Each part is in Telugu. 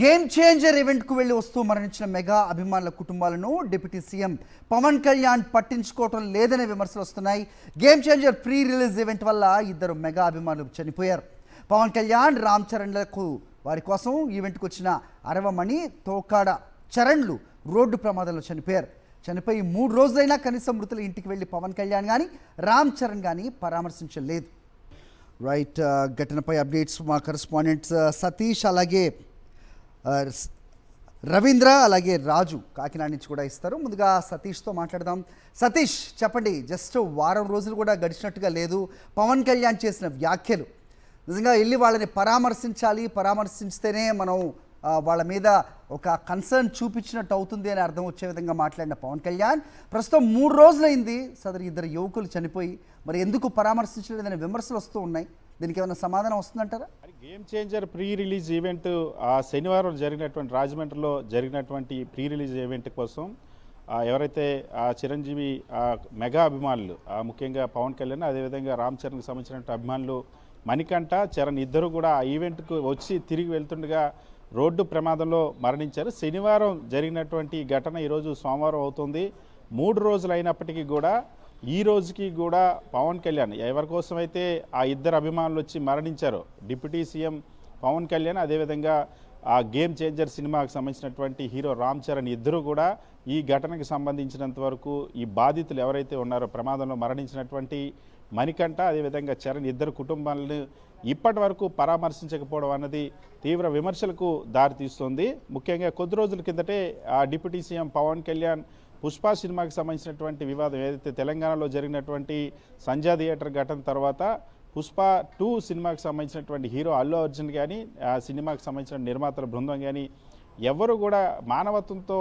గేమ్ చేంజర్ ఈవెంట్కు వెళ్లి వస్తూ మరణించిన మెగా అభిమానుల కుటుంబాలను డిప్యూటీ సీఎం పవన్ కళ్యాణ్ పట్టించుకోవటం లేదనే విమర్శలు వస్తున్నాయి. Game Changer pre release event వల్ల ఇద్దరు మెగా అభిమానులు చనిపోయారు. పవన్ కళ్యాణ్, రామ్ చరణ్లకు వారి కోసం ఈవెంట్కి వచ్చిన అరవమణి, తోకాడ చరణ్లు రోడ్డు ప్రమాదంలో చనిపోయి 3 రోజులైనా కనీసం మృతుల ఇంటికి వెళ్ళి పవన్ కళ్యాణ్ కానీ రామ్ చరణ్ కానీ పరామర్శించలేదు. రైట్, ఘటనపై అప్డేట్స్ మా కరెస్పాండెంట్స్ సతీష్, అలాగే రవీంద్ర, అలాగే రాజు కాకినాడ నుంచి కూడా ఇస్తారు. ముందుగా సతీష్తో మాట్లాడదాం. సతీష్, చెప్పండి, జస్ట్ వారం రోజులు కూడా గడిచినట్టుగా లేదు. పవన్ కళ్యాణ్ చేసిన వ్యాఖ్యలు నిజంగా వెళ్ళి వాళ్ళని పరామర్శించితేనే మనం వాళ్ళ మీద ఒక కన్సర్న్ చూపించినట్టు అవుతుంది అని అర్థం వచ్చే విధంగా మాట్లాడిన పవన్ కళ్యాణ్ ప్రస్తుతం 3 రోజులైంది సదరు ఇద్దరు యువకులు చనిపోయి, మరి ఎందుకు పరామర్శించలేదనే విమర్శలు వస్తూ ఉన్నాయి. దీనికి ఏమైనా సమాధానం వస్తుందంటారా? Game Changer pre release event శనివారం జరిగినటువంటి రాజమండ్రిలో జరిగినటువంటి ప్రీ రిలీజ్ ఈవెంట్ కోసం ఎవరైతే చిరంజీవి మెగా అభిమానులు, ముఖ్యంగా పవన్ కళ్యాణ్ అదేవిధంగా రామ్ చరణ్కి సంబంధించిన అభిమానులు మణికంఠ, చరణ్ ఇద్దరు కూడా ఆ ఈవెంట్కు వచ్చి తిరిగి వెళ్తుండగా రోడ్డు ప్రమాదంలో మరణించారు. శనివారం జరిగినటువంటి ఘటన ఈరోజు సోమవారం అవుతుంది. 3 రోజులు అయినప్పటికీ కూడా ఈ రోజుకి కూడా పవన్ కళ్యాణ్ ఎవరి కోసమైతే ఆ ఇద్దరు అభిమానులు వచ్చి మరణించారో, డిప్యూటీ సీఎం పవన్ కళ్యాణ్ అదేవిధంగా ఆ గేమ్ చేంజర్ సినిమాకు సంబంధించినటువంటి హీరో రామ్ చరణ్ ఇద్దరు కూడా ఈ ఘటనకు సంబంధించినంత వరకు ఈ బాధితులు ఎవరైతే ఉన్నారో, ప్రమాదంలో మరణించినటువంటి మణికంఠ అదేవిధంగా చరణ్ ఇద్దరు కుటుంబాలను ఇప్పటి వరకు పరామర్శించకపోవడం అన్నది తీవ్ర విమర్శలకు దారితీస్తుంది. ముఖ్యంగా కొద్ది రోజుల కిందటే ఆ డిప్యూటీ సీఎం పవన్ కళ్యాణ్ పుష్ప సినిమాకి సంబంధించినటువంటి వివాదం ఏదైతే తెలంగాణలో జరిగినటువంటి సంజయ్ థియేటర్ ఘటన తర్వాత పుష్ప 2 సినిమాకి సంబంధించినటువంటి హీరో అల్లు అర్జున్ కానీ ఆ సినిమాకి సంబంధించిన నిర్మాతల బృందం కానీ ఎవరు కూడా మానవత్వంతో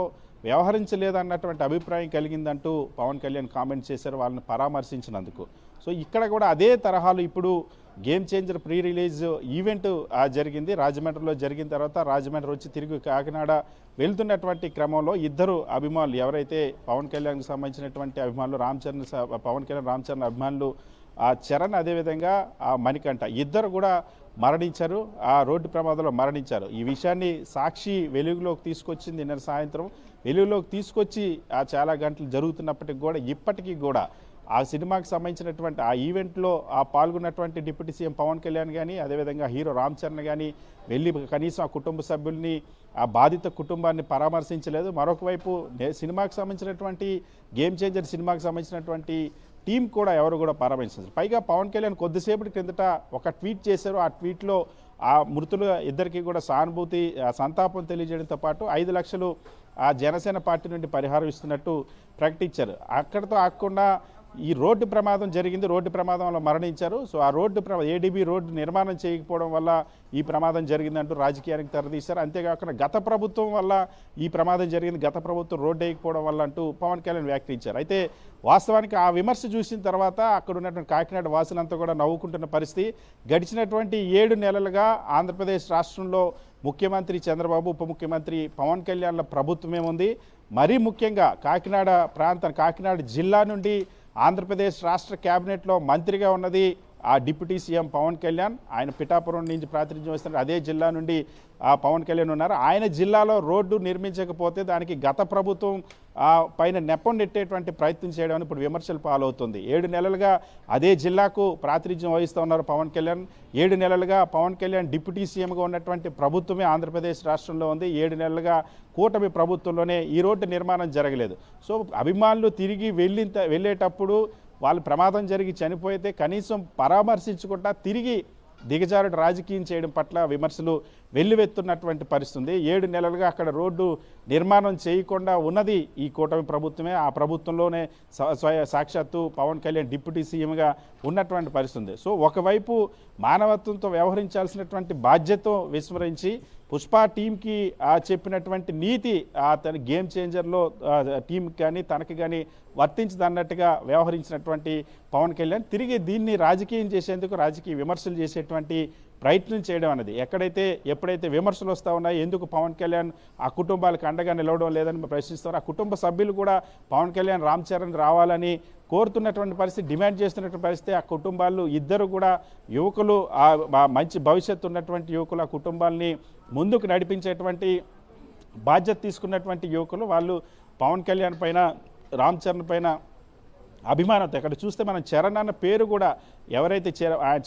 వ్యవహరించలేదన్నటువంటి అభిప్రాయం కలిగిందంటూ పవన్ కళ్యాణ్ కామెంట్ చేశారు వాళ్ళని పరామర్శించినందుకు. సో ఇక్కడ కూడా అదే తరహాలో ఇప్పుడు game Changer pre release event జరిగింది. రాజమండ్రిలో జరిగిన తర్వాత రాజమండ్రి వచ్చి తిరిగి కాకినాడ వెళ్తున్నటువంటి క్రమంలో ఇద్దరు అభిమానులు ఎవరైతే పవన్ కళ్యాణ్కి సంబంధించినటువంటి అభిమానులు పవన్ కళ్యాణ్ రామ్ చరణ్ అభిమానులు చరణ్ అదేవిధంగా మణికంఠ ఇద్దరు కూడా మరణించారు. ఆ రోడ్డు ప్రమాదంలో మరణించారు. ఈ విషయాన్ని సాక్షి వెలుగులోకి తీసుకొచ్చింది. నిన్న సాయంత్రం వెలుగులోకి తీసుకొచ్చి చాలా గంటలు జరుగుతున్నప్పటికీ కూడా ఇప్పటికీ కూడా ఆ సినిమాకి సంబంధించినటువంటి ఆ ఈవెంట్లో పాల్గొన్నటువంటి డిప్యూటీ సీఎం పవన్ కళ్యాణ్ కానీ అదేవిధంగా హీరో రామ్ చరణ్ కానీ వెళ్ళి కనీసం ఆ కుటుంబ సభ్యుల్ని, ఆ బాధిత కుటుంబాన్ని పరామర్శించలేదు. మరొక వైపు సినిమాకి సంబంధించినటువంటి గేమ్ చేంజర్ సినిమాకి సంబంధించినటువంటి టీం కూడా ఎవరు కూడా పరామర్శించారు. పైగా పవన్ కళ్యాణ్ కొద్దిసేపటి క్రిందట ఒక ట్వీట్ చేశారు. ఆ ట్వీట్లో ఆ మృతులు ఇద్దరికి కూడా సానుభూతి, సంతాపం తెలియజేయడంతో పాటు 5 లక్షలు ఆ జనసేన పార్టీ నుండి పరిహారం ఇస్తున్నట్టు ప్రకటించారు. అక్కడితో ఆగకుండా ఈ రోడ్డు ప్రమాదం జరిగింది, రోడ్డు ప్రమాదంలో మరణించారు. సో ఆ రోడ్డు ఏడీబీ రోడ్డు నిర్మాణం చేయకపోవడం వల్ల ఈ ప్రమాదం జరిగిందంటూ రాజకీయానికి తెరదీశారు. అంతేకాకుండా గత ప్రభుత్వం వల్ల ఈ ప్రమాదం జరిగింది, గత ప్రభుత్వం రోడ్డు వేయకపోవడం వల్ల అంటూ పవన్ కళ్యాణ్ వ్యాఖ్యానించారు. అయితే వాస్తవానికి ఆ విమర్శ చూసిన తర్వాత అక్కడ ఉన్నటువంటి కాకినాడ వాసులంతా కూడా నవ్వుకుంటున్న పరిస్థితి. గడిచినటువంటి 7 నెలలుగా ఆంధ్రప్రదేశ్ రాష్ట్రంలో ముఖ్యమంత్రి చంద్రబాబు, ఉప ముఖ్యమంత్రి పవన్ కళ్యాణ్ల ప్రభుత్వమే ఉంది. మరీ ముఖ్యంగా కాకినాడ జిల్లా నుండి ఆంధ్రప్రదేశ్ రాష్ట్ర క్యాబినెట్లో మంత్రిగా ఉన్నది ఆ డిప్యూటీ సీఎం పవన్ కళ్యాణ్. ఆయన పిఠాపురం నుంచి ప్రాతినిధ్యం వస్తున్నారు. అదే జిల్లా నుండి పవన్ కళ్యాణ్ ఉన్నారు. ఆయన జిల్లాలో రోడ్డు నిర్మించకపోతే దానికి గత ప్రభుత్వం పైన నెపం నెట్టేటువంటి ప్రయత్నం చేయడం ఇప్పుడు విమర్శలు పాలవుతుంది. 7 నెలలుగా అదే జిల్లాకు ప్రాతినిధ్యం వహిస్తూ ఉన్నారు పవన్ కళ్యాణ్. 7 నెలలుగా పవన్ కళ్యాణ్ డిప్యూటీ సీఎంగా ఉన్నటువంటి ప్రభుత్వమే ఆంధ్రప్రదేశ్ రాష్ట్రంలో ఉంది. 7 నెలలుగా కూటమి ప్రభుత్వంలోనే ఈ రోడ్డు నిర్మాణం జరగలేదు. సో అభిమానులు తిరిగి వెళ్ళేటప్పుడు వాళ్ళు ప్రమాదం జరిగి చనిపోతే కనీసం పరామర్శించకుండా తిరిగి దిగజారుడు రాజకీయం చేయడం పట్ల విమర్శలు వెల్లువెత్తున్నటువంటి పరిస్థితి. 7 నెలలుగా అక్కడ రోడ్డు నిర్మాణం చేయకుండా ఉన్నది ఈ కూటమి ప్రభుత్వమే. ఆ ప్రభుత్వంలోనే సాక్షాత్తు పవన్ కళ్యాణ్ డిప్యూటీ సీఎంగా ఉన్నటువంటి పరిస్థితి. సో ఒకవైపు మానవత్వంతో వ్యవహరించాల్సినటువంటి బాధ్యత విస్మరించి పుష్ప టీంకి చెప్పినటువంటి నీతి తన గేమ్ చేంజర్లో టీంకి కానీ తనకి కానీ వర్తించదన్నట్టుగా వ్యవహరించినటువంటి పవన్ కళ్యాణ్ తిరిగి దీన్ని రాజకీయం చేసేందుకు, రాజకీయ విమర్శలు చేసేటువంటి ప్రయత్నం చేయడం అనేది ఎప్పుడైతే విమర్శలు వస్తూ ఉన్నాయో ఎందుకు పవన్ కళ్యాణ్ ఆ కుటుంబాలకు అండగా నిలవడం లేదని ప్రశ్నిస్తారు. ఆ కుటుంబ సభ్యులు కూడా పవన్ కళ్యాణ్ రామ్ చరణ్ రావాలని కోరుతున్నటువంటి పరిస్థితి, డిమాండ్ చేస్తున్నటువంటి పరిస్థితి. ఆ కుటుంబాలు ఇద్దరు కూడా యువకులు, ఆ మంచి భవిష్యత్తు ఉన్నటువంటి యువకులు, ఆ కుటుంబాలని ముందుకు నడిపించేటువంటి బాధ్యత తీసుకున్నటువంటి యువకులు, వాళ్ళు పవన్ కళ్యాణ్ పైన, రామ్ చరణ్ పైన అభిమానంతో, ఇక్కడ చూస్తే మనం చరణ్ అన్న పేరు కూడా ఎవరైతే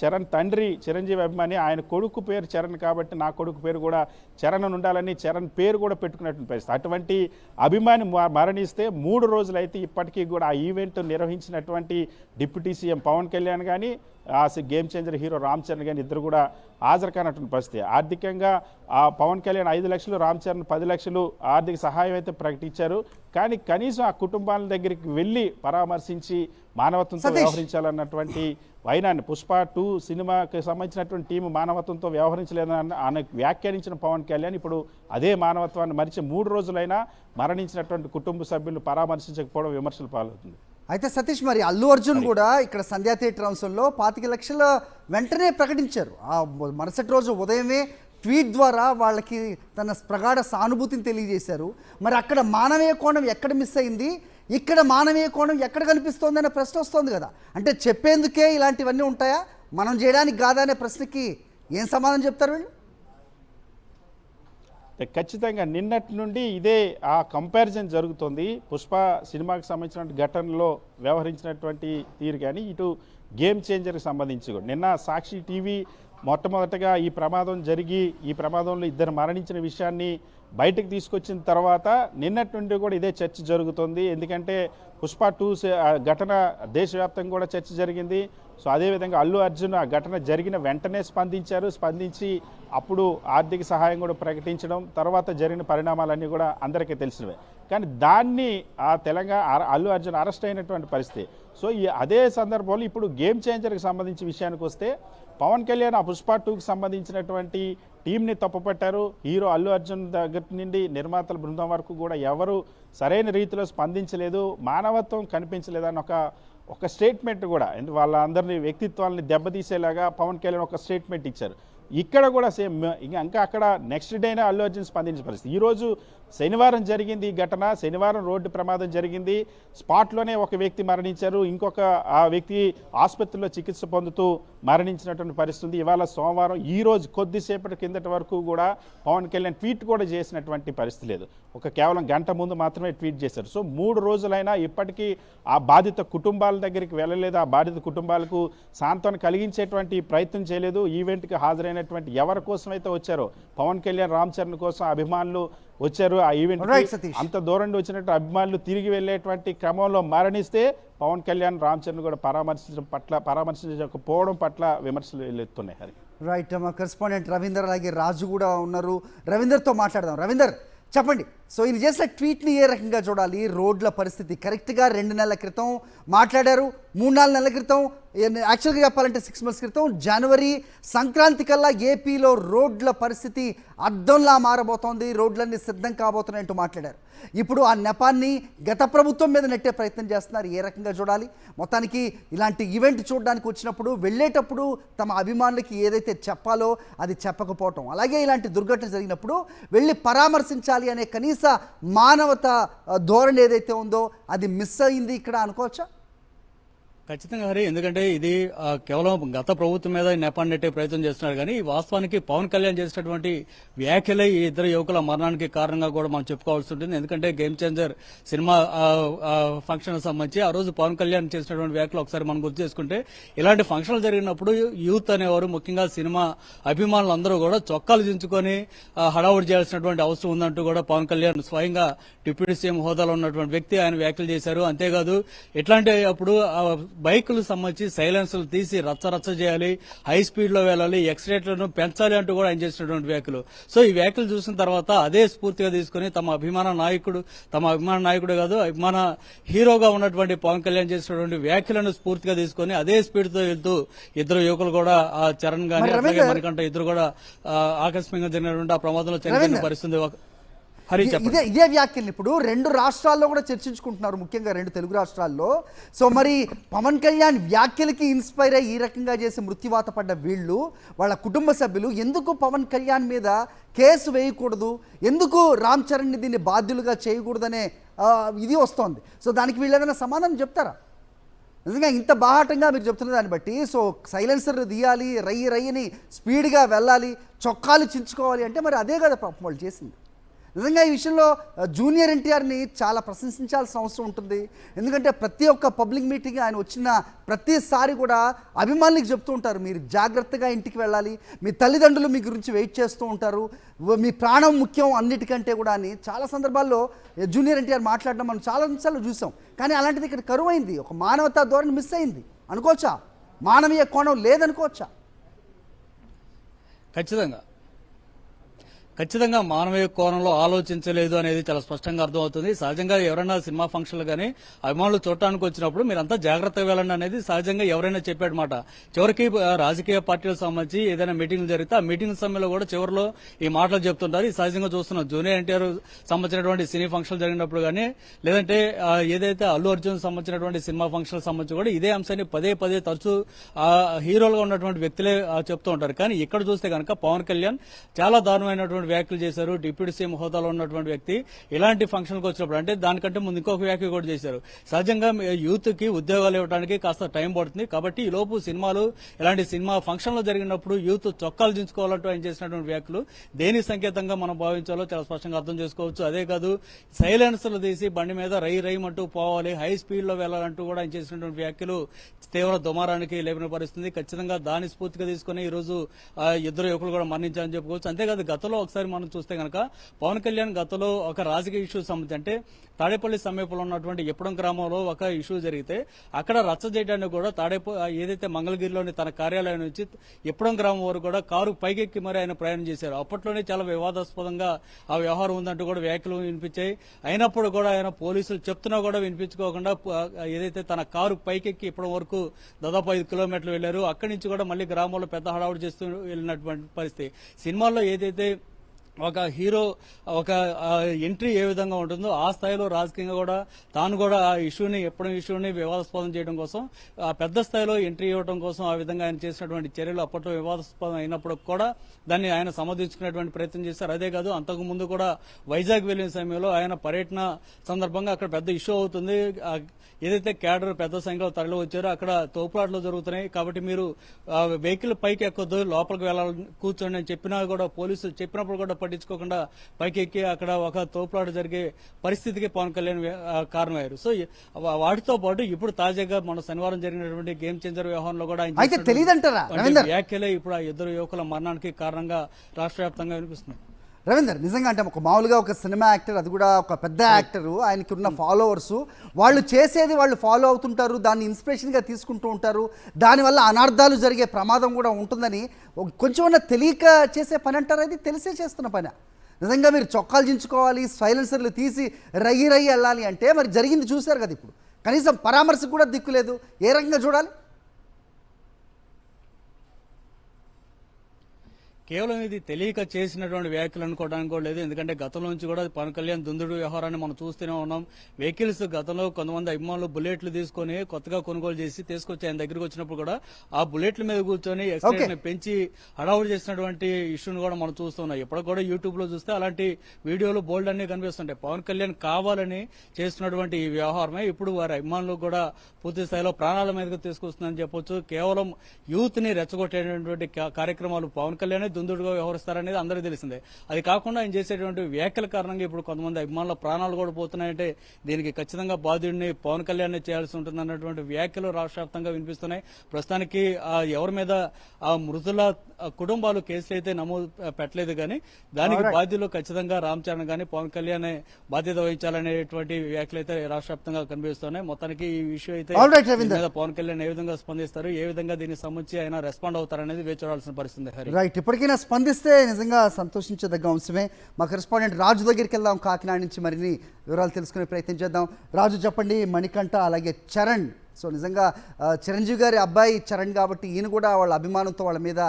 చరణ్ తండ్రి చిరంజీవి అభిమాని, ఆయన కొడుకు పేరు చరణ్ కాబట్టి నా కొడుకు పేరు కూడా చరణ్ ఉండాలని చరణ్ పేరు కూడా పెట్టుకున్నటువంటి పరిస్థితి. అటువంటి అభిమాని మరణిస్తే 3 రోజులైతే ఇప్పటికీ కూడా ఆ ఈవెంట్ నిర్వహించినటువంటి డిప్యూటీ సీఎం పవన్ కళ్యాణ్ కానీ, ఆ game changer hero Ram Charan కానీ ఇద్దరు కూడా హాజరు కానటువంటి పరిస్థితి. ఆర్థికంగా ఆ పవన్ కళ్యాణ్ 5 లక్షలు, రామ్ చరణ్ 10 లక్షలు ఆర్థిక సహాయం అయితే ప్రకటించారు. కానీ కనీసం ఆ కుటుంబాల దగ్గరికి వెళ్ళి పరామర్శించి మానవత్వంతో వ్యవహరించాలన్నటువంటి వైనాన్ని, పుష్ప 2 సినిమాకి సంబంధించినటువంటి టీము మానవత్వంతో వ్యవహరించలేదని వ్యాఖ్యానించిన పవన్ కళ్యాణ్ ఇప్పుడు అదే మానవత్వాన్ని మరిచి 3 రోజులైనా మరణించినటువంటి కుటుంబ సభ్యులు పరామర్శించకపోవడం విమర్శలు పాలవుతుంది. అయితే సతీష్, మరి అల్లు అర్జున్ కూడా ఇక్కడ సంధ్యా థియేటర్ అంశంలో 25 లక్షల వెంటనే ప్రకటించారు. ఆ మరుసటి రోజు ఉదయమే ట్వీట్ ద్వారా వాళ్ళకి తన ప్రగాఢ సానుభూతిని తెలియజేశారు. మరి అక్కడ మానవీయ కోణం ఎక్కడ మిస్ అయింది, ఇక్కడ మానవీయ కోణం ఎక్కడ కనిపిస్తోంది అనే ప్రశ్న వస్తుంది కదా. అంటే చెప్పేందుకే ఇలాంటివన్నీ ఉంటాయా, మనం చేయడానికి కాదా అనే ప్రశ్నకి ఏం సమాధానం చెప్తారు వీళ్ళు? ఖచ్చితంగా నిన్నటి నుండి ఇదే ఆ కంపారిజన్ జరుగుతుంది. పుష్ప సినిమాకి సంబంధించిన ఘటనలో వ్యవహరించినటువంటి తీరు కానీ, ఇటు గేమ్ చేంజర్కి సంబంధించి కూడా నిన్న సాక్షి టీవీ మొట్టమొదటగా ఈ ప్రమాదం జరిగి ఈ ప్రమాదంలో 2 మరణించిన విషయాన్ని బయటకు తీసుకొచ్చిన తర్వాత నిన్నటి నుండి కూడా ఇదే చర్చ జరుగుతుంది. ఎందుకంటే పుష్ప 2 ఘటన దేశవ్యాప్తంగా కూడా చర్చ జరిగింది. సో అదేవిధంగా అల్లు అర్జున్ ఆ ఘటన జరిగిన వెంటనే స్పందించి అప్పుడు ఆర్థిక సహాయం కూడా ప్రకటించడం, తర్వాత జరిగిన పరిణామాలన్నీ కూడా అందరికీ తెలిసినవే. కానీ దాన్ని ఆ అల్లు అర్జున్ అరెస్ట్ అయినటువంటి పరిస్థితి. సో అదే సందర్భంలో ఇప్పుడు గేమ్ చేంజర్కి సంబంధించి విషయానికి వస్తే పవన్ కళ్యాణ్ ఆ పుష్ప 2కి సంబంధించినటువంటి టీంని తప్పుపట్టారు. హీరో అల్లు అర్జున్ దగ్గర నుండి నిర్మాతల బృందం వరకు కూడా ఎవరు సరైన రీతిలో స్పందించలేదు, మానవత్వం కనిపించలేదని ఒక స్టేట్మెంట్ కూడా, వాళ్ళందరినీ వ్యక్తిత్వాలని దెబ్బతీసేలాగా పవన్ కళ్యాణ్ ఒక స్టేట్మెంట్ ఇచ్చారు. ఇక్కడ కూడా సేమ్ ఇంకా అక్కడ నెక్స్ట్ డేనే అల్లు అర్జున్ స్పందించిన పరిస్థితి. ఈరోజు శనివారం జరిగింది ఈ ఘటన. శనివారం రోడ్డు ప్రమాదం జరిగింది. స్పాట్లోనే ఒక వ్యక్తి మరణించారు, ఇంకొక ఆ వ్యక్తి ఆసుపత్రిలో చికిత్స పొందుతూ మరణించినటువంటి పరిస్థితి. ఇవాళ సోమవారం, ఈ రోజు కొద్దిసేపటి కిందటి వరకు కూడా పవన్ కళ్యాణ్ ట్వీట్ కూడా చేసినటువంటి పరిస్థితి లేదు. కేవలం గంట ముందు మాత్రమే ట్వీట్ చేశారు. సో 3 రోజులైనా ఇప్పటికీ ఆ బాధిత కుటుంబాల దగ్గరికి వెళ్ళలేదు, ఆ బాధిత కుటుంబాలకు సాంత్వన కలిగించేటువంటి ప్రయత్నం చేయలేదు. ఈవెంట్కి హాజరైనటువంటి ఎవరి కోసమైతే వచ్చారో, పవన్ కళ్యాణ్, రామ్ చరణ్ కోసం అభిమానులు వచ్చారు ఆ ఈవెంట్, అంత దూరం నుండి వచ్చినట్టు అభిమానులు తిరిగి వెళ్ళేటువంటి క్రమంలో మరణిస్తే పవన్ కళ్యాణ్, రామ్ చరణ్ కూడా పరామర్శించకపోవడం పట్ల విమర్శలు ఎత్తున్నాయి. రైట్, మా కరెస్పాండెంట్ రవీందర్ అలాగే రాజు కూడా ఉన్నారు. రవీందర్తో మాట్లాడదాం. రవీందర్, చెప్పండి, సో ఈయన చేసిన ట్వీట్ని ఏ రకంగా చూడాలి? రోడ్ల పరిస్థితి కరెక్ట్గా 2 నెలల క్రితం మాట్లాడారు, 3-4 నెలల క్రితం, యాక్చువల్గా చెప్పాలంటే 6 months క్రితం జనవరి సంక్రాంతి కల్లా ఏపీలో రోడ్ల పరిస్థితి అద్దంలా మారబోతోంది, రోడ్లన్నీ సిద్ధం కాబోతున్నాయంటూ మాట్లాడారు. ఇప్పుడు ఆ నెపాన్ని గత ప్రభుత్వం మీద నెట్టే ప్రయత్నం చేస్తున్నారు. ఏ రకంగా చూడాలి? మొత్తానికి ఇలాంటి ఈవెంట్ చూడడానికి వచ్చినప్పుడు, వెళ్ళేటప్పుడు తమ అభిమానులకి ఏదైతే చెప్పాలో అది చెప్పకపోవటం, అలాగే ఇలాంటి దుర్ఘటన జరిగినప్పుడు వెళ్ళి పరామర్శించాలి అనే కనీస మానవత ధోరణి ఏదైతే ఉందో అది మిస్ అయింది ఇక్కడ అనుకోవచ్చా? ఖచ్చితంగా హరి, ఎందుకంటే ఇది కేవలం గత ప్రభుత్వం మీద నెపాన్ని నెట్టే ప్రయత్నం చేస్తున్నారు. కానీ వాస్తవానికి పవన్ కళ్యాణ్ చేసినటువంటి వ్యాఖ్యలే ఈ 2 యువకుల మరణానికి కారణంగా కూడా మనం చెప్పుకోవాల్సి ఉంటుంది. ఎందుకంటే గేమ్ చేంజర్ సినిమా ఫంక్షన్ సంబంధించి ఆ రోజు పవన్ కళ్యాణ్ చేసినటువంటి వ్యాఖ్యలు ఒకసారి మనం గుర్తు చేసుకుంటే, ఇలాంటి ఫంక్షన్లు జరిగినప్పుడు యూత్ అనేవారు, ముఖ్యంగా సినిమా అభిమానులు అందరూ కూడా చొక్కాలు దించుకొని హడావుడి చేయాల్సినటువంటి అవసరం ఉందంటూ కూడా పవన్ కళ్యాణ్ స్వయంగా డిప్యూటీ సీఎం హోదాలో ఉన్నటువంటి వ్యక్తి ఆయన వ్యాఖ్యలు చేశారు. అంతేకాదు ఇట్లాంటి అప్పుడు బైకులకు సంబంధించి సైలెన్సర్లు తీసి రచ్చ చేయాలి, హై స్పీడ్ లో వెళ్ళాలి, ఎక్సిలేటర్లను పెంచాలి అంటూ కూడా ఆయన చేసినటువంటి వ్యాఖ్యలు. సో ఈ వ్యాఖ్యలు చూసిన తర్వాత అదే స్ఫూర్తిగా తీసుకుని తమ అభిమాన నాయకుడు కాదు, అభిమాన హీరోగా ఉన్నటువంటి పవన్ కళ్యాణ్ చేసినటువంటి వ్యాఖ్యలను స్ఫూర్తిగా తీసుకుని అదే స్పీడ్ తో వెళ్తూ 2 యువకులు కూడా చరణ్ గాని అలాగే మరికంట ఇద్దరు కూడా ఆకస్మికంగా జరిగినటువంటి ఆ ప్రమాదంలో చనిపోయిన పరిస్థితి. హరి చెప్పండి. ఇదే వ్యాఖ్యలు ఇప్పుడు 2 రాష్ట్రాల్లో కూడా చర్చించుకుంటున్నారు, ముఖ్యంగా 2 తెలుగు రాష్ట్రాల్లో. సో మరి పవన్ కళ్యాణ్ వ్యాఖ్యలకి ఇన్స్పైర్ అయ్యి ఈ రకంగా చేసి మృత్యువాత పడ్డ వీళ్ళు, వాళ్ళ కుటుంబ సభ్యులు ఎందుకు పవన్ కళ్యాణ్ మీద కేసు వేయకూడదు, ఎందుకు రామ్ చరణ్ని దీన్ని బాధ్యులుగా చేయకూడదనే ఇది వస్తోంది. సో దానికి వీళ్ళు ఏదైనా సమాధానం చెప్తారా? నిజంగా ఇంత బాహాటంగా మీరు చెప్తున్న దాన్ని బట్టి, సో సైలెన్సర్ తీయాలి, రయ్యని స్పీడ్గా వెళ్ళాలి, చొక్కాలు చించుకోవాలి అంటే మరి అదే కదా పాపం వాళ్ళు చేసింది. నిజంగా ఈ విషయంలో జూనియర్ ఎన్టీఆర్ని చాలా ప్రశంసించాల్సిన అవసరం ఉంటుంది. ఎందుకంటే ప్రతి ఒక్క పబ్లిక్ మీటింగ్ ఆయన వచ్చిన ప్రతిసారి కూడా అభిమానులకు చెప్తూ ఉంటారు, మీరు జాగ్రత్తగా ఇంటికి వెళ్ళాలి, మీ తల్లిదండ్రులు మీ గురించి వెయిట్ చేస్తూ ఉంటారు, మీ ప్రాణం ముఖ్యం అన్నిటికంటే కూడా అని చాలా సందర్భాల్లో జూనియర్ ఎన్టీఆర్ మాట్లాడడం మనం చాలా నిమిషాలు చూసాం. కానీ అలాంటిది ఇక్కడ కరువైంది, ఒక మానవతా ధోరణి మిస్ అయింది అనుకోవచ్చా? మానవీయ కోణం లేదనుకోవచ్చా? ఖచ్చితంగా మానవీయ కోణంలో ఆలోచించలేదు అనేది చాలా స్పష్టంగా అర్థమవుతుంది. సహజంగా ఎవరైనా సినిమా ఫంక్షన్లు కానీ అభిమానులు చూడటానికి వచ్చినప్పుడు మీరంతా జాగ్రత్తగా వెళ్ళండి అనేది సహజంగా ఎవరైనా చెప్పాడు మాట. చివరికి రాజకీయ పార్టీలకు సంబంధించి ఏదైనా మీటింగ్లు జరిగితే ఆ మీటింగ్ సమయంలో కూడా చివరిలో ఈ మాటలు చెప్తుంటారు. ఈ సహజంగా చూస్తున్నాం. జూనియర్ ఎన్టీఆర్ సంబంధించినటువంటి సినీ ఫంక్షన్లు జరిగినప్పుడు కానీ, లేదంటే ఏదైతే అల్లు అర్జున్ సంబంధించినటువంటి సినిమా ఫంక్షన్లకు సంబంధించి కూడా ఇదే అంశాన్ని పదే తరచూ హీరోలుగా ఉన్నటువంటి వ్యక్తులే చెప్తూ ఉంటారు. కానీ ఇక్కడ చూస్తే కనుక పవన్ కళ్యాణ్ చాలా దారుణమైనటువంటి వ్యాఖ్యలు చేశారు. డిప్యూటీ సీఎం హోదాలో ఉన్నటువంటి వ్యక్తి ఇలాంటి ఫంక్షన్కి వచ్చినప్పుడు, అంటే దానికంటే ముందు ఇంకొక వ్యాఖ్య కూడా చేశారు. సహజంగా యూత్ కి ఉద్యోగాలు ఇవ్వడానికి కాస్త టైం పడుతుంది కాబట్టి ఈ లోపు సినిమాలు ఇలాంటి సినిమా ఫంక్షన్లు జరిగినప్పుడు యూత్ చొక్కాలు దించుకోవాలంటూ ఆయన చేసినటువంటి వ్యాఖ్యలు దేని సంకేతంగా మనం భావించాలో చాలా స్పష్టంగా అర్థం చేసుకోవచ్చు. అదే కాదు, సైలెన్సర్లు తీసి బండి మీద రైమంటూ పోవాలి, హై స్పీడ్ లో వెళ్లాలంటూ కూడా ఆయన చేసినటువంటి వ్యాఖ్యలు తీవ్ర దుమారానికి లేపిన పరిస్థితి. ఖచ్చితంగా దాని స్ఫూర్తిగా తీసుకుని ఈ రోజు ఇద్దరు యువకులు కూడా మరణించారని చెప్పుకోవచ్చు. అంతేకాదు, గతంలో ఒకసారి మనం చూస్తే కనుక పవన్ కళ్యాణ్ గతంలో ఒక రాజకీయ ఇష్యూ సంబంధించి, అంటే తాడేపల్లి సమీపంలో ఉన్నటువంటి ఎప్పుడం గ్రామంలో ఒక ఇష్యూ జరిగితే అక్కడ రచ్చ చేయడానికి కూడా ఏదైతే మంగళగిరిలోని తన కార్యాలయం నుంచి ఎప్పుడం గ్రామం వరకు కూడా కారు పైకెక్కి మరి ఆయన ప్రయాణం చేశారు. అప్పట్లోనే చాలా వివాదాస్పదంగా ఆ వ్యవహారం ఉందంటూ కూడా వ్యాఖ్యలు వినిపించాయి. అయినప్పుడు కూడా ఆయన పోలీసులు చెప్తున్నా కూడా వినిపించుకోకుండా ఏదైతే తన కారు పైకెక్కి ఇప్పటి వరకు దాదాపు 5 కిలోమీటర్లు వెళ్లారు. అక్కడి నుంచి కూడా మళ్ళీ గ్రామంలో పెద్ద హడావుడి చేస్తూ వెళ్ళినటువంటి పరిస్థితి. సినిమాల్లో ఏదైతే ఒక హీరో ఒక ఎంట్రీ ఏ విధంగా ఉంటుందో ఆ స్థాయిలో రాజకీయంగా కూడా తాను కూడా ఆ ఇష్యూని వివాదాస్పదం చేయడం కోసం, ఆ పెద్ద స్థాయిలో ఎంట్రీ ఇవ్వడం కోసం ఆ విధంగా ఆయన చేసినటువంటి చర్యలు అప్పట్లో వివాదాస్పదం అయినప్పుడు కూడా దాన్ని ఆయన సమర్థించుకునేటువంటి ప్రయత్నం చేశారు. అదే కాదు, అంతకు ముందు కూడా వైజాగ్ వెళ్లిన సమయంలో ఆయన పర్యటన సందర్భంగా అక్కడ పెద్ద ఇష్యూ అవుతుంది. ఏదైతే క్యాడర్ పెద్ద సంఖ్యలో తరలి వచ్చారో అక్కడ తోపులాట్లు జరుగుతున్నాయి కాబట్టి మీరు వెహికల్ పైకి ఎక్కొద్దు, లోపలికి వెళ్ళాలని కూర్చోండి అని చెప్పినా కూడా పోలీసులు చెప్పినప్పుడు కూడా పట్టించుకోకుండా పైకి ఎక్కి అక్కడ ఒక తోపులాట జరిగే పరిస్థితికి పవన్ కళ్యాణ్ కారణమయ్యారు. సో వాటితో పాటు ఇప్పుడు తాజాగా మన శనివారం జరిగినటువంటి గేమ్ చేంజర్ వ్యవహారంలో కూడా వ్యాఖ్యలే ఇప్పుడు ఆ ఇద్దరు యువకుల మరణానికి కారణంగా రాష్ట్ర వ్యాప్తంగా వినిపిస్తుంది. రవీందర్, నిజంగా అంటే మామూలుగా ఒక సినిమా యాక్టర్, అది కూడా ఒక పెద్ద యాక్టరు, ఆయనకి ఉన్న ఫాలోవర్సు, వాళ్ళు చేసేది వాళ్ళు ఫాలో అవుతుంటారు, దాన్ని ఇన్స్పిరేషన్గా తీసుకుంటూ ఉంటారు, దానివల్ల అనార్థాలు జరిగే ప్రమాదం కూడా ఉంటుందని కొంచెం తెలియక చేసే పని అంటారు, అది తెలిసే చేస్తున్న పని. నిజంగా మీరు చొక్కాలు దించుకోవాలి, సైలెన్సర్లు తీసి రయ్యి వెళ్ళాలి అంటే మరి జరిగింది చూశారు కదా. ఇప్పుడు కనీసం పరామర్శకు కూడా దిక్కులేదు, ఏ రకంగా చూడాలి? కేవలం ఇది తెలియక చేసినటువంటి వ్యాఖ్యలు అనుకోవడానికి కూడా లేదు. ఎందుకంటే గతంలో నుంచి కూడా పవన్ కళ్యాణ్ దుందుడు వ్యవహారాన్ని మనం చూస్తూనే ఉన్నాం. వెహికల్స్ గతంలో కొంతమంది అభిమానులు బుల్లెట్లు తీసుకొని కొత్తగా కొనుగోలు చేసి తీసుకొచ్చి ఆయన దగ్గరికి వచ్చినప్పుడు కూడా ఆ బుల్లెట్ల మీద కూర్చొని ఎక్స్టెంట్ పెంచి హడావుడి చేసినటువంటి ఇష్యూను కూడా మనం చూస్తున్నాం. ఎప్పుడు కూడా యూట్యూబ్ లో చూస్తే అలాంటి వీడియోలు బోల్డ్ అన్ని కనిపిస్తుంటాయి. పవన్ కళ్యాణ్ కావాలని చేస్తున్నటువంటి ఈ వ్యవహారమే ఇప్పుడు వారి అభిమానులు కూడా పూర్తి స్థాయిలో ప్రాణాల మీదకి తీసుకొస్తుందని చెప్పొచ్చు. కేవలం యూత్ ని రెచ్చగొట్టేటువంటి కార్యక్రమాలు పవన్ కళ్యాణ్ దుందుడుగా వ్యవహరిస్తారనేది అందరికీ తెలిసిందే. అది కాకుండా ఆయన చేసేటువంటి వ్యాఖ్యల కారణంగా ఇప్పుడు కొంతమంది అభిమానుల ప్రాణాలు కూడా పోతున్నాయంటే దీనికి ఖచ్చితంగా బాధ్యుడిని పవన్ కళ్యాణ్ చేయాల్సి ఉంటుంది అన్నటువంటి వ్యాఖ్యలు రాష్ట్ర వ్యాప్తంగా వినిపిస్తున్నాయి. ప్రస్తుతానికి ఎవరి మీద ఆ మృతుల కుటుంబాలు కేసులు అయితే నమోదు పెట్టలేదు, కానీ దానికి బాధ్యులు ఖచ్చితంగా రామ్ చరణ్ గానీ పవన్ కళ్యాణ్ బాధ్యత వహించాలనేటువంటి వ్యాఖ్యలు అయితే రాష్ట్ర వ్యాప్తంగా కనిపిస్తున్నాయి. మొత్తానికి ఈ విషయం అయితే పవన్ కళ్యాణ్ ఏ విధంగా స్పందిస్తారు, ఏ విధంగా దీనికి సంబంధించి ఆయన రెస్పాండ్ అవుతారనేది వేచి చూడాల్సిన పరిస్థితి. రైట్, ఇప్పటికైనా స్పందిస్తే నిజంగా సంతోషించదగ్గ అంశమే. మా కరెస్పాండెంట్ రాజు దగ్గరికి వెళ్దాం, కాకినాడ నుంచి మరిన్ని వివరాలు తెలుసుకునే ప్రయత్నం చేద్దాం. రాజు చెప్పండి, మణికంఠ అలాగే చరణ్, సో నిజంగా చిరంజీవి గారి అబ్బాయి చరణ్ కాబట్టి ఈయన కూడా వాళ్ళ అభిమానంతో వాళ్ళ మీద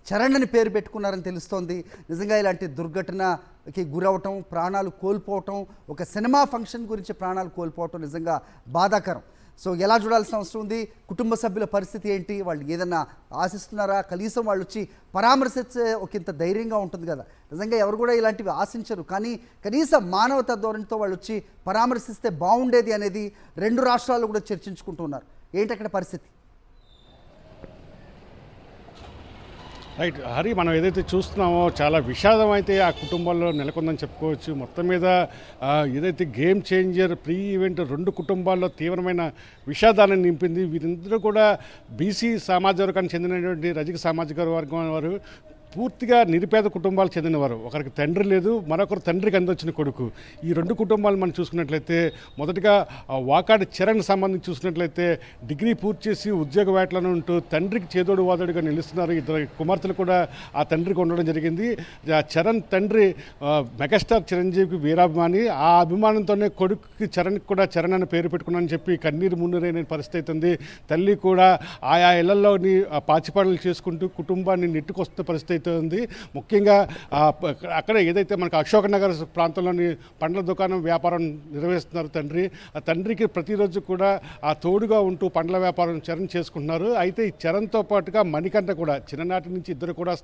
చరణ్ అని పేరు పెట్టుకున్నారని తెలుస్తోంది. నిజంగా ఇలాంటి దుర్ఘటనకి గురవటం, ప్రాణాలు కోల్పోవటం, ఒక సినిమా ఫంక్షన్ గురించి ప్రాణాలు కోల్పోవటం నిజంగా బాధాకరం. సో ఎలా చూడాల్సిన అవసరం ఉంది? కుటుంబ సభ్యుల పరిస్థితి ఏంటి? వాళ్ళు ఏదన్నా ఆశిస్తున్నారా? కనీసం వాళ్ళు వచ్చి పరామర్శించే ఒకంత ధైర్యంగా ఉంటుంది కదా. నిజంగా ఎవరు కూడా ఇలాంటివి ఆశించరు, కానీ కనీసం మానవతా ధోరణితో వాళ్ళు వచ్చి పరామర్శిస్తే బాగుండేది అనేది రెండు రాష్ట్రాలు కూడా చర్చించుకుంటున్నారు. ఏంటి అక్కడ పరిస్థితి? రైట్ హరి, మనం ఏదైతే చూస్తున్నామో చాలా విషాదం అయితే ఆ కుటుంబంలో నెలకొందని చెప్పుకోవచ్చు. మొత్తం మీద ఏదైతే గేమ్ చేంజర్ ప్రీ ఈవెంట్ రెండు కుటుంబాల్లో తీవ్రమైన విషాదాన్ని నింపింది. వీరందరూ కూడా బీసీ సామాజిక వర్గానికి చెందినటువంటి రజక సామాజిక వర్గం వారు, పూర్తిగా నిరుపేద కుటుంబాలకు చెందినవారు. ఒకరికి తండ్రి లేదు, మరొకరు తండ్రికి అందొచ్చిన కొడుకు. ఈ రెండు కుటుంబాలు మనం చూసుకున్నట్లయితే మొదటిగా వాకాడి చరణ్ సంబంధించి చూసినట్లయితే డిగ్రీ పూర్తి చేసి ఉద్యోగ వేటలను ఉంటూ తండ్రికి చేదోడు వాదోడుగా నిలుస్తున్నారు. ఇద్దరు కుమార్తెలు కూడా ఆ తండ్రికి ఉండడం జరిగింది. చరణ్ తండ్రి మెగాస్టార్ చిరంజీవికి వీరాభిమాని. ఆ అభిమానంతోనే కొడుకుకి చరణ్కి కూడా చరణ్ అని పేరు పెట్టుకున్నానని చెప్పి కన్నీరు మున్నీరైన పరిస్థితి అవుతుంది. తల్లి కూడా ఆయా ఇళ్లలోని పాచిపాడలు చేసుకుంటూ కుటుంబాన్ని నెట్టుకొస్తున్న పరిస్థితి ఉంది. ముఖ్యంగా అక్కడ ఏదైతే మనకు అశోక్ నగర్ ప్రాంతంలోని పండ్ల దుకాణం వ్యాపారం నిర్వహిస్తున్నారు తండ్రి. ఆ తండ్రికి ప్రతిరోజు కూడా ఆ తోడుగా ఉంటూ పండ్ల వ్యాపారం చరణ్ చేసుకుంటున్నారు. అయితే ఈ చరణ్తో పాటుగా మణికంఠ కూడా చిన్ననాటి నుంచి ఇద్దరు కూడా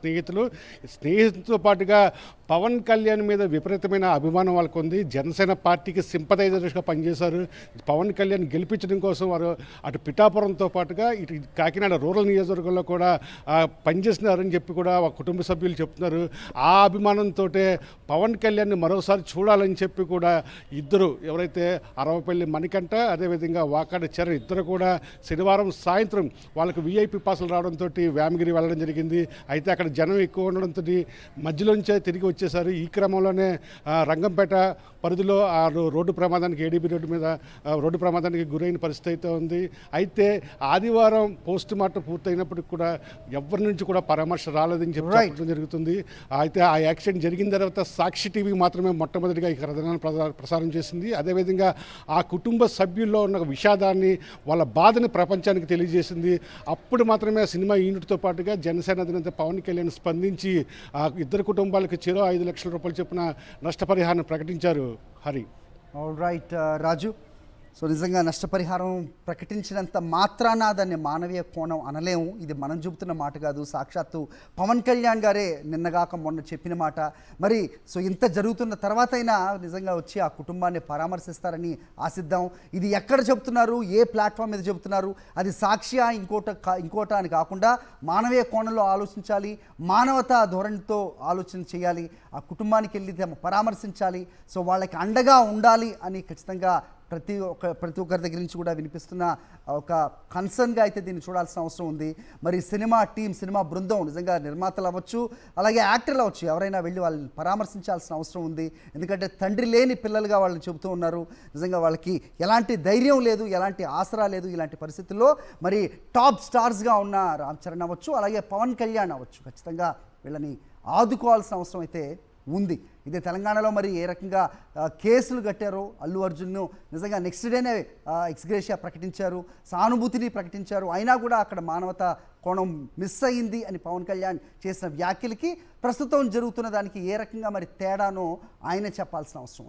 స్నేహితులతో పాటుగా పవన్ కళ్యాణ్ మీద విపరీతమైన అభిమానం వాళ్ళకు ఉంది. జనసేన పార్టీకి సింపథైజర్స్గా పనిచేశారు. పవన్ కళ్యాణ్ గెలిపించడం కోసం వారు అటు పిఠాపురంతో పాటుగా ఇటు కాకినాడ రూరల్ నియోజకవర్గంలో కూడా పనిచేస్తున్నారని చెప్పి కూడా కుటుంబ సభ్యులు చెప్తున్నారు. ఆ అభిమానంతో పవన్ కళ్యాణ్ని మరోసారి చూడాలని చెప్పి కూడా ఇద్దరు ఎవరైతే అరవపల్లి మణికంఠ, అదేవిధంగా వాకాడి చరణ్ ఇద్దరు కూడా శనివారం సాయంత్రం వాళ్ళకు వీఐపీ పాసులు రావడంతో వేమగిరి వెళ్ళడం జరిగింది. అయితే అక్కడ జనం ఎక్కువ ఉండడంతో మధ్యలోంచే తిరిగి వచ్చేసారు. ఈ క్రమంలోనే రంగంపేట పరిధిలో ఆ రోడ్డు ప్రమాదానికి ఏడీబీ రోడ్డు మీద రోడ్డు ప్రమాదానికి గురైన పరిస్థితి అయితే ఉంది. అయితే ఆదివారం పోస్ట్ మార్టం పూర్తయినప్పటికి కూడా ఎవరి నుంచి కూడా పరామర్శ రాలేదని చెప్పడం జరుగుతుంది. అయితే ఆ యాక్సిడెంట్ జరిగిన తర్వాత సాక్షి టీవీ మాత్రమే మొట్టమొదటిగా ఈ కథనాన్ని ప్రసారం చేసింది. అదేవిధంగా ఆ కుటుంబ సభ్యుల్లో ఉన్న విషాదాన్ని, వాళ్ళ బాధని ప్రపంచానికి తెలియజేసింది. అప్పుడు మాత్రమే సినిమా యూనిట్తో పాటుగా జనసేన అధినేత పవన్ కళ్యాణ్ స్పందించి ఆ ఇద్దరు కుటుంబాలకు చెరో 5 లక్షల రూపాయలు చొప్పున నష్టపరిహారం ప్రకటించారు. హరి. ఆల్ రైట్ రాజు. సో నిజంగా నష్టపరిహారం ప్రకటించినంత మాత్రాన దాన్ని మానవీయ కోణం అనలేము. ఇది మనం చెబుతున్న మాట కాదు, సాక్షాత్తు పవన్ కళ్యాణ్ గారే నిన్నగాక మొన్న చెప్పిన మాట. మరి సో ఇంత జరుగుతున్న తర్వాత అయినా నిజంగా వచ్చి ఆ కుటుంబాన్ని పరామర్శిస్తారని ఆశిద్దాం. ఇది ఎక్కడ చెబుతున్నారు, ఏ ప్లాట్ఫామ్ మీద చెబుతున్నారు, అది సాక్షియా ఇంకోట అని కాకుండా మానవీయ కోణంలో ఆలోచించాలి, మానవతా ధోరణితో ఆలోచన చేయాలి, ఆ కుటుంబానికి వెళ్ళి పరామర్శించాలి. సో వాళ్ళకి అండగా ఉండాలి అని ఖచ్చితంగా ప్రతి ఒక్కరి దగ్గర నుంచి కూడా వినిపిస్తున్న ఒక కన్సర్న్గా అయితే దీన్ని చూడాల్సిన అవసరం ఉంది. మరి సినిమా టీం, సినిమా బృందం, నిజంగా నిర్మాతలు అవ్వచ్చు, అలాగే యాక్టర్లు అవ్వచ్చు, ఎవరైనా వెళ్ళి వాళ్ళని పరామర్శించాల్సిన అవసరం ఉంది. ఎందుకంటే తండ్రి లేని పిల్లలుగా వాళ్ళని చెబుతూ ఉన్నారు. నిజంగా వాళ్ళకి ఎలాంటి ధైర్యం లేదు, ఎలాంటి ఆసరా లేదు. ఇలాంటి పరిస్థితుల్లో మరి టాప్ స్టార్స్గా ఉన్న రామ్ చరణ్ అవ్వచ్చు, అలాగే పవన్ కళ్యాణ్ అవ్వచ్చు, ఖచ్చితంగా వీళ్ళని ఆదుకోవాల్సిన అవసరం అయితే ఉంది. ఇదే తెలంగాణలో మరి ఏ రకంగా కేసులు కట్టారో అల్లు అర్జున్ను నిజంగా నెక్స్ట్ డేనే ఎక్స్గ్రేషియా ప్రకటించారు, సానుభూతిని ప్రకటించారు. అయినా కూడా అక్కడ మానవతా కోణం మిస్ అయ్యింది అని పవన్ కళ్యాణ్ చేసిన వ్యాఖ్యలకి ప్రస్తుతం జరుగుతున్న దానికి ఏ రకంగా మరి తేడానో ఆయన చెప్పాల్సిన అవసరం.